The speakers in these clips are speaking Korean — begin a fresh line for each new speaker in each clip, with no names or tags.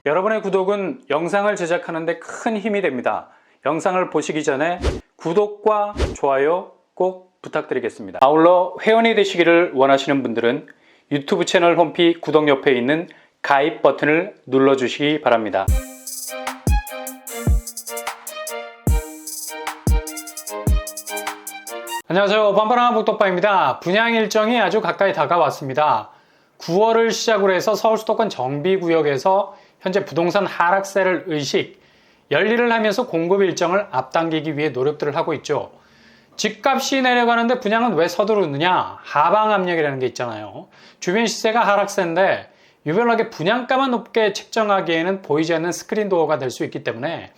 여러분의 구독은 영상을 제작하는 데 큰 힘이 됩니다. 영상을 보시기 전에 구독과 좋아요 꼭 부탁드리겠습니다. 아울러 회원이 되시기를 원하시는 분들은 유튜브 채널 홈피 구독 옆에 있는 가입 버튼을 눌러주시기 바랍니다. 안녕하세요. 뻔뻔한 복덕바입니다. 분양 일정이 아주 가까이 다가왔습니다. 9월을 시작으로 해서 서울 수도권 정비구역에서 현재 부동산 하락세를 의식, 열일을 하면서 공급 일정을 앞당기기 위해 노력들을 하고 있죠. 집값이 내려가는데 분양은 왜 서두르느냐? 하방 압력이라는 게 있잖아요. 주변 시세가 하락세인데 유별나게 분양가만 높게 책정하기에는 보이지 않는 스크린 도어가 될 수 있기 때문에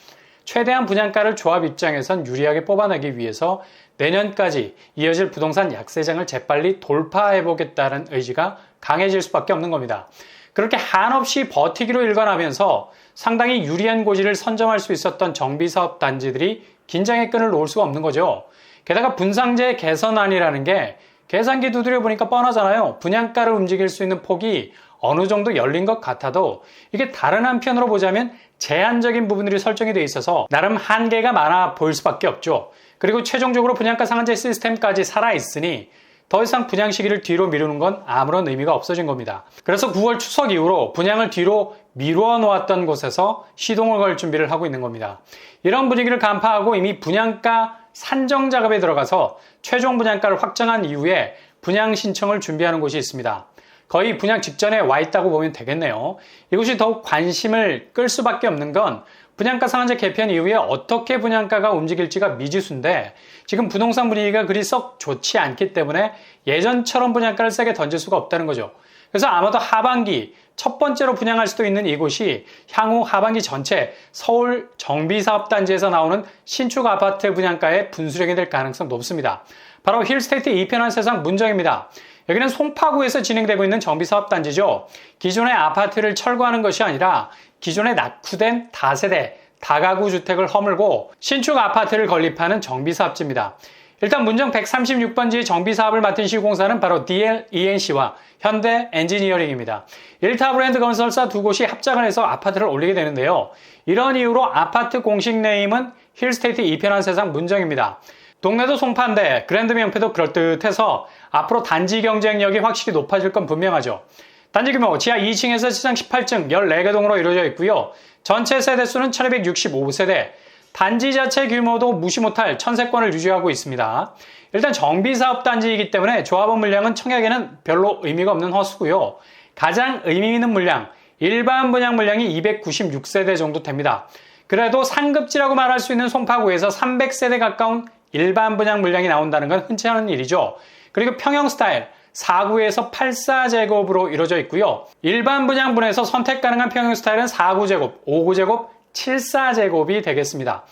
최대한 분양가를 조합 입장에선 유리하게 뽑아내기 위해서 내년까지 이어질 부동산 약세장을 재빨리 돌파해보겠다는 의지가 강해질 수밖에 없는 겁니다. 그렇게 한없이 버티기로 일관하면서 상당히 유리한 고지를 선점할 수 있었던 정비사업 단지들이 긴장의 끈을 놓을 수가 없는 거죠. 게다가 분상제 개선안이라는 게 계산기 두드려 보니까 뻔하잖아요. 분양가를 움직일 수 있는 폭이 어느 정도 열린 것 같아도 이게 다른 한편으로 보자면 제한적인 부분들이 설정이 되어 있어서 나름 한계가 많아 보일 수밖에 없죠. 그리고 최종적으로 분양가 상한제 시스템까지 살아있으니 더 이상 분양 시기를 뒤로 미루는 건 아무런 의미가 없어진 겁니다. 그래서 9월 추석 이후로 분양을 뒤로 미루어 놓았던 곳에서 시동을 걸 준비를 하고 있는 겁니다. 이런 분위기를 간파하고 이미 분양가 산정 작업에 들어가서 최종 분양가를 확정한 이후에 분양 신청을 준비하는 곳이 있습니다. 거의 분양 직전에 와 있다고 보면 되겠네요. 이곳이 더욱 관심을 끌 수밖에 없는 건 분양가 상한제 개편 이후에 어떻게 분양가가 움직일지가 미지수인데 지금 부동산 분위기가 그리 썩 좋지 않기 때문에 예전처럼 분양가를 세게 던질 수가 없다는 거죠. 그래서 아마도 하반기 첫 번째로 분양할 수도 있는 이곳이 향후 하반기 전체 서울 정비사업단지에서 나오는 신축 아파트 분양가의 분수령이 될 가능성 높습니다. 바로 힐스테이트 2편한 세상 문정입니다. 여기는 송파구에서 진행되고 있는 정비사업단지죠. 기존의 아파트를 철거하는 것이 아니라 기존에 낙후된 다세대, 다가구 주택을 허물고 신축 아파트를 건립하는 정비사업지입니다. 일단 문정 136번지의 정비사업을 맡은 시공사는 바로 DLENC와 현대 엔지니어링입니다. 일타 브랜드 건설사 두 곳이 합작을 해서 아파트를 올리게 되는데요. 이런 이유로 아파트 공식 네임은 힐스테이트 2편한 세상 문정입니다. 동네도 송파인데 그랜드 명패도 그럴듯해서 앞으로 단지 경쟁력이 확실히 높아질 건 분명하죠. 단지 규모 지하 2층에서 지상 18층 14개 동으로 이루어져 있고요. 전체 세대수는 1265세대, 단지 자체 규모도 무시 못할 1000세권을 유지하고 있습니다. 일단 정비사업단지이기 때문에 조합원 물량은 청약에는 별로 의미가 없는 허수고요. 가장 의미 있는 물량, 일반 분양 물량이 296세대 정도 됩니다. 그래도 상급지라고 말할 수 있는 송파구에서 300세대 가까운 일반 분양 물량이 나온다는 건 흔치 않은 일이죠. 그리고 평형 스타일 4구에서 84제곱으로 이루어져 있고요. 일반 분양분에서 선택 가능한 평형 스타일은 4구제곱, 5구제곱, 74제곱이 되겠습니다.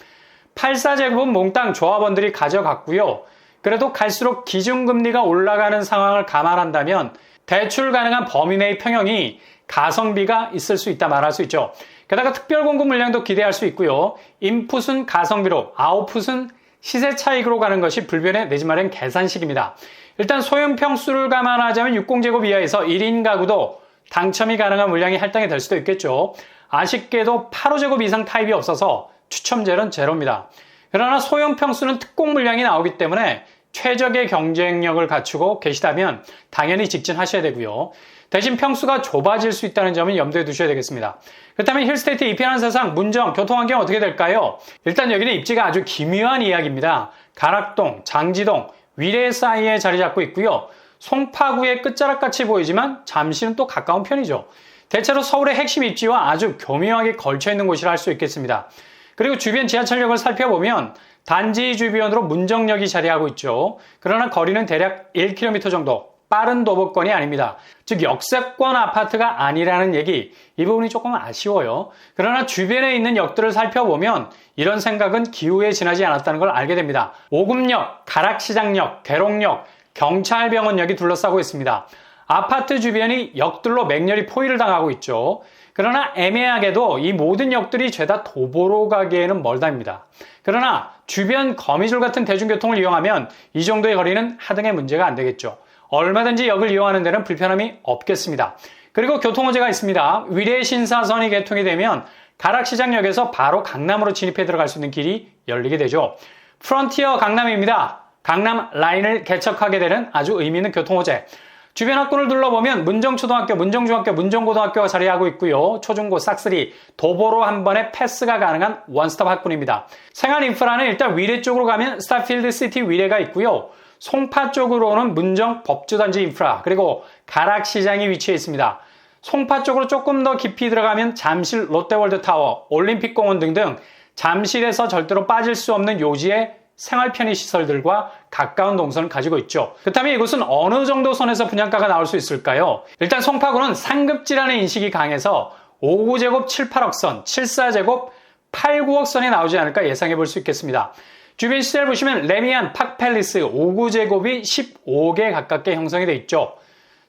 84제곱은 몽땅 조합원들이 가져갔고요. 그래도 갈수록 기준금리가 올라가는 상황을 감안한다면 대출 가능한 범위 내의 평형이 가성비가 있을 수 있다 말할 수 있죠. 게다가 특별 공급 물량도 기대할 수 있고요. 인풋은 가성비로, 아웃풋은 시세 차익으로 가는 것이 불변의 내 집 마련 계산식입니다. 일단 소형 평수를 감안하자면 60제곱 이하에서 1인 가구도 당첨이 가능한 물량이 할당이 될 수도 있겠죠. 아쉽게도 85제곱 이상 타입이 없어서 추첨제는 제로입니다. 그러나 소형 평수는 특공 물량이 나오기 때문에 최적의 경쟁력을 갖추고 계시다면 당연히 직진하셔야 되고요. 대신 평수가 좁아질 수 있다는 점은 염두에 두셔야 되겠습니다. 그렇다면 힐스테이트 2편한 세상 문정 교통환경 어떻게 될까요? 일단 여기는 입지가 아주 기묘한 이야기입니다. 가락동, 장지동, 위례 사이에 자리 잡고 있고요. 송파구의 끝자락같이 보이지만 잠시는 또 가까운 편이죠. 대체로 서울의 핵심 입지와 아주 교묘하게 걸쳐있는 곳이라 할 수 있겠습니다. 그리고 주변 지하철역을 살펴보면 단지 주변으로 문정역이 자리하고 있죠. 그러나 거리는 대략 1km 정도, 빠른 도보권이 아닙니다. 즉 역세권 아파트가 아니라는 얘기, 이 부분이 조금 아쉬워요. 그러나 주변에 있는 역들을 살펴보면 이런 생각은 기후에 지나지 않았다는 걸 알게 됩니다. 오금역, 가락시장역, 대롱역, 경찰병원역이 둘러싸고 있습니다. 아파트 주변이 역들로 맹렬히 포위를 당하고 있죠. 그러나 애매하게도 이 모든 역들이 죄다 도보로 가기에는 멀다입니다. 그러나 주변 거미줄 같은 대중교통을 이용하면 이 정도의 거리는 하등의 문제가 안 되겠죠. 얼마든지 역을 이용하는 데는 불편함이 없겠습니다. 그리고 교통호재가 있습니다. 위례 신사선이 개통이 되면 가락시장역에서 바로 강남으로 진입해 들어갈 수 있는 길이 열리게 되죠. 프론티어 강남입니다. 강남 라인을 개척하게 되는 아주 의미 있는 교통호재. 주변 학군을 둘러보면 문정초등학교, 문정중학교, 문정고등학교가 자리하고 있고요. 초중고 싹쓸이 도보로 한 번에 패스가 가능한 원스톱 학군입니다. 생활 인프라는 일단 위례 쪽으로 가면 스타필드 시티 위례가 있고요. 송파 쪽으로는 문정 법주단지 인프라, 그리고 가락시장이 위치해 있습니다. 송파 쪽으로 조금 더 깊이 들어가면 잠실 롯데월드타워, 올림픽공원 등등 잠실에서 절대로 빠질 수 없는 요지의 생활 편의 시설들과 가까운 동선을 가지고 있죠. 그렇다면 이곳은 어느 정도 선에서 분양가가 나올 수 있을까요? 일단 송파구는 상급지라는 인식이 강해서 5구제곱 7, 8억 선, 7사제곱 8, 9억 선이 나오지 않을까 예상해 볼 수 있겠습니다. 주변 시설 보시면 레미안, 팍팰리스 5구제곱이 15개 가깝게 형성이 되어 있죠.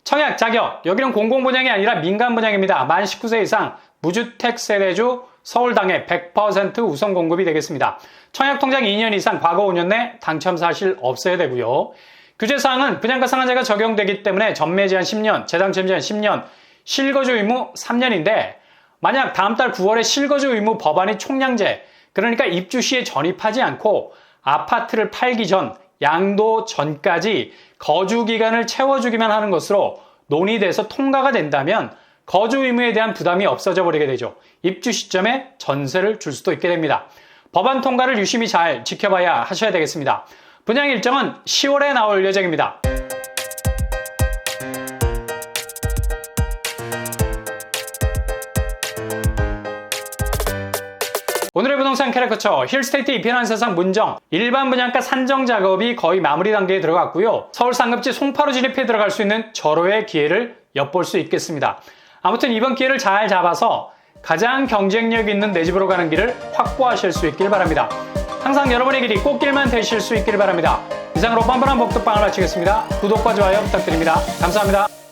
청약, 자격, 여기는 공공분양이 아니라 민간분양입니다. 만 19세 이상 무주택 세대주 서울당에 100% 우선 공급이 되겠습니다. 청약통장 2년 이상 과거 5년 내 당첨 사실 없어야 되고요. 규제사항은 분양가 상한제가 적용되기 때문에 전매 제한 10년, 재당첨 제한 10년, 실거주 의무 3년인데 만약 다음 달 9월에 실거주 의무 법안이 총량제, 그러니까 입주 시에 전입하지 않고 아파트를 팔기 전, 양도 전까지 거주 기간을 채워주기만 하는 것으로 논의돼서 통과가 된다면 거주 의무에 대한 부담이 없어져 버리게 되죠. 입주 시점에 전세를 줄 수도 있게 됩니다. 법안 통과를 유심히 잘 지켜봐야 하셔야 되겠습니다. 분양 일정은 10월에 나올 예정입니다. 오늘의 부동산 캐릭터처 힐스테이트 이편한 세상 문정 일반 분양가 산정 작업이 거의 마무리 단계에 들어갔고요. 서울 상급지 송파로 진입해 들어갈 수 있는 절호의 기회를 엿볼 수 있겠습니다. 아무튼 이번 기회를 잘 잡아서 가장 경쟁력 있는 내 집으로 가는 길을 확보하실 수 있길 바랍니다. 항상 여러분의 길이 꽃길만 되실 수 있길 바랍니다. 이상으로 뻔뻔한 복덕방을 마치겠습니다. 구독과 좋아요 부탁드립니다. 감사합니다.